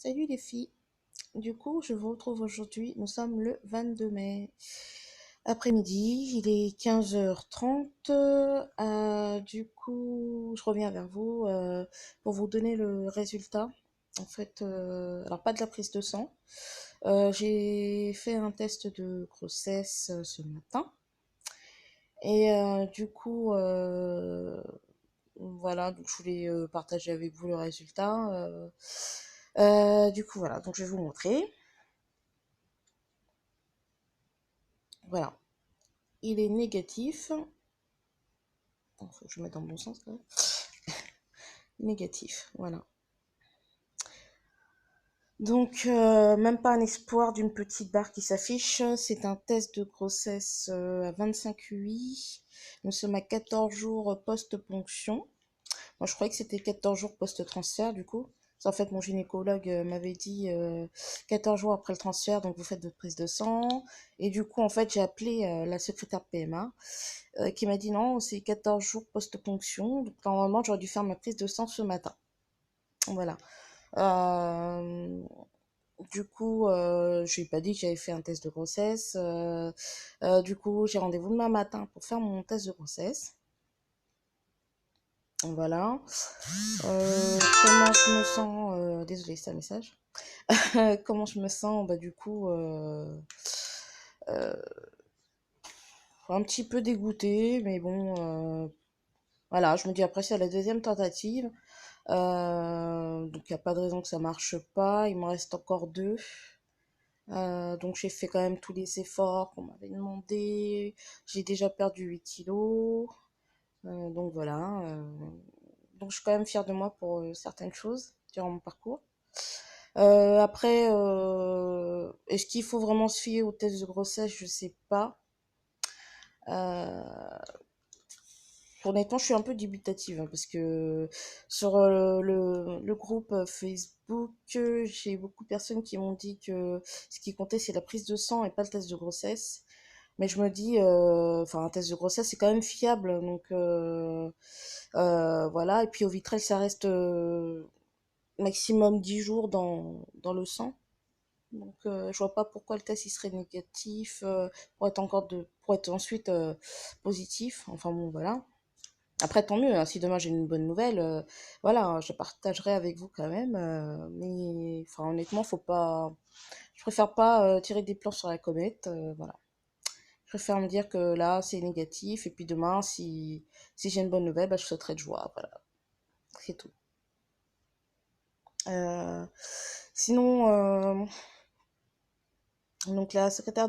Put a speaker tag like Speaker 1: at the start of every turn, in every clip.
Speaker 1: Salut les filles. Du coup, je vous retrouve aujourd'hui. Nous sommes le 22 mai. Après-midi, il est 15h30. Du coup, je reviens vers vous pour vous donner le résultat. En fait, alors pas de la prise de sang. J'ai fait un test de grossesse ce matin. Et du coup, voilà, donc je voulais partager avec vous le résultat. Du coup, voilà, donc je vais vous montrer. Voilà, il est négatif. Faut que je mette dans le bon sens là. Négatif, voilà. Donc, même pas un espoir d'une petite barre qui s'affiche. C'est un test de grossesse à 25,8. Nous sommes à 14 jours post-ponction. Moi, je croyais que c'était 14 jours post-transfert, du coup. En fait, mon gynécologue m'avait dit 14 jours après le transfert, donc vous faites votre prise de sang. Et du coup, en fait, j'ai appelé la secrétaire PMA qui m'a dit non, c'est 14 jours post-ponction. Donc, normalement, j'aurais dû faire ma prise de sang ce matin. Voilà. Euh, du coup, je lui ai pas dit que j'avais fait un test de grossesse. Du coup, j'ai rendez-vous demain matin pour faire mon test de grossesse. Voilà. Comment je me sens désolée, c'est un message. Comment je me sens bah, du coup, euh, un petit peu dégoûtée, mais bon, voilà, je me dis après, c'est la deuxième tentative. Donc, il n'y a pas de raison que ça marche pas. Il me reste encore deux. Donc j'ai fait quand même tous les efforts qu'on m'avait demandé. J'ai déjà perdu 8 kilos. Donc voilà. Donc je suis quand même fière de moi pour certaines choses durant mon parcours. Après, est-ce qu'il faut vraiment se fier aux tests de grossesse? Je sais pas. Euh, Honnêtement, je suis un peu dubitative hein, parce que sur le groupe Facebook, j'ai beaucoup de personnes qui m'ont dit que ce qui comptait c'est la prise de sang et pas le test de grossesse. Mais je me dis, enfin un test de grossesse c'est quand même fiable, donc voilà. Et puis au vitrel ça reste maximum 10 jours dans le sang. Donc je vois pas pourquoi le test il serait négatif pour être ensuite positif. Enfin bon voilà. Après, tant mieux, hein, si demain j'ai une bonne nouvelle, voilà, je partagerai avec vous quand même. Mais enfin, honnêtement, faut pas. Je préfère pas tirer des plans sur la comète. Voilà. Je préfère me dire que là, c'est négatif. Et puis demain, si j'ai une bonne nouvelle, bah, je sauterai de joie. Voilà. C'est tout. Euh, Sinon, donc la secrétaire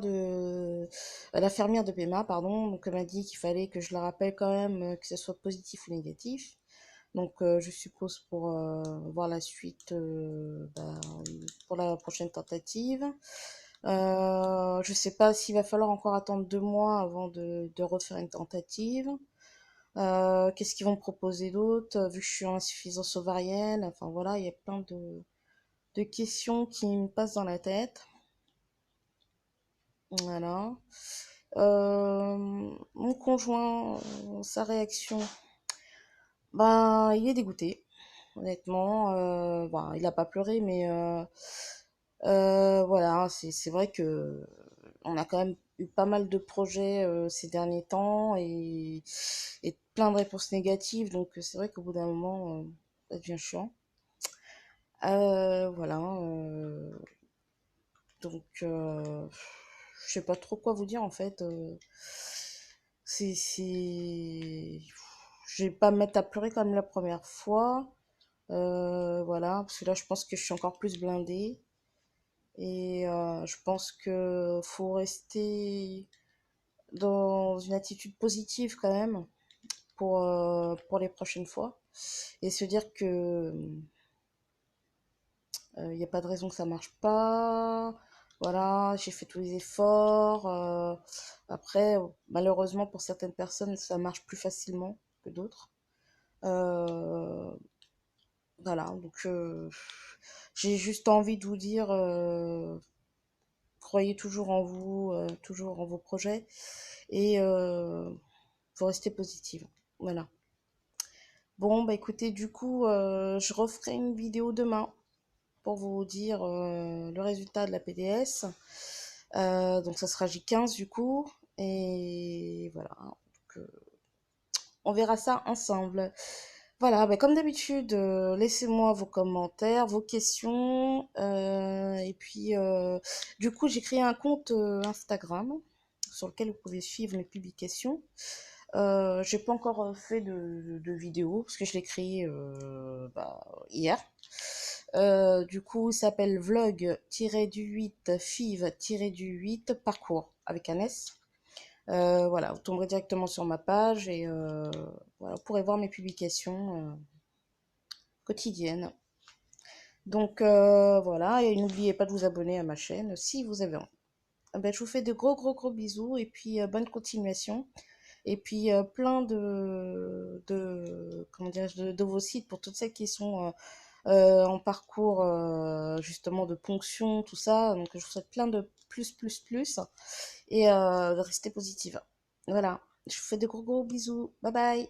Speaker 1: l'infirmière de PMA, pardon, donc elle m'a dit qu'il fallait que je la rappelle quand même, que ce soit positif ou négatif. Donc, je suppose pour voir la suite pour la prochaine tentative. Je sais pas s'il va falloir encore attendre 2 mois avant de refaire une tentative. Qu'est-ce qu'ils vont me proposer d'autre, vu que je suis en insuffisance ovarienne. Enfin voilà, il y a plein de questions qui me passent dans la tête. Voilà. Mon conjoint, sa réaction, ben, il est dégoûté. Honnêtement, bon, il a pas pleuré, mais voilà, c'est vrai que on a quand même eu pas mal de projets ces derniers temps et plein de réponses négatives, donc c'est vrai qu'au bout d'un moment, ça devient chiant. Voilà, donc je sais pas trop quoi vous dire en fait. C'est, je vais pas me mettre à pleurer comme la première fois. Voilà, parce que là, je pense que je suis encore plus blindée. Et je pense que faut rester dans une attitude positive quand même pour les prochaines fois. Et se dire que il n'y a pas de raison que ça marche pas. Voilà, j'ai fait tous les efforts. Après, malheureusement, pour certaines personnes, ça marche plus facilement que d'autres. Euh, voilà, donc j'ai juste envie de vous dire, croyez toujours en vous, toujours en vos projets, et faut rester positive. Voilà. Bon, bah écoutez, du coup, je referai une vidéo demain pour vous dire le résultat de la PDS. Donc ça sera J15 du coup. Et voilà. Donc, on verra ça ensemble. Voilà, bah, comme d'habitude, laissez-moi vos commentaires, vos questions. Et puis, du coup, j'ai créé un compte Instagram sur lequel vous pouvez suivre mes publications. J'ai pas encore fait de vidéo parce que je l'ai créé hier. Du coup, il s'appelle vlog-du-8 fiv-du-8 parcours avec un S. Voilà, vous tomberez directement sur ma page et voilà, vous pourrez voir mes publications quotidiennes. Donc voilà, et n'oubliez pas de vous abonner à ma chaîne si vous avez envie. Ben, je vous fais de gros gros gros bisous et puis bonne continuation. Et puis plein comment dirais-je, de vos sites pour toutes celles qui sont en parcours justement de ponction, tout ça. Donc je vous souhaite plein de plus et de rester positive. Voilà, je vous fais de gros gros bisous. Bye bye.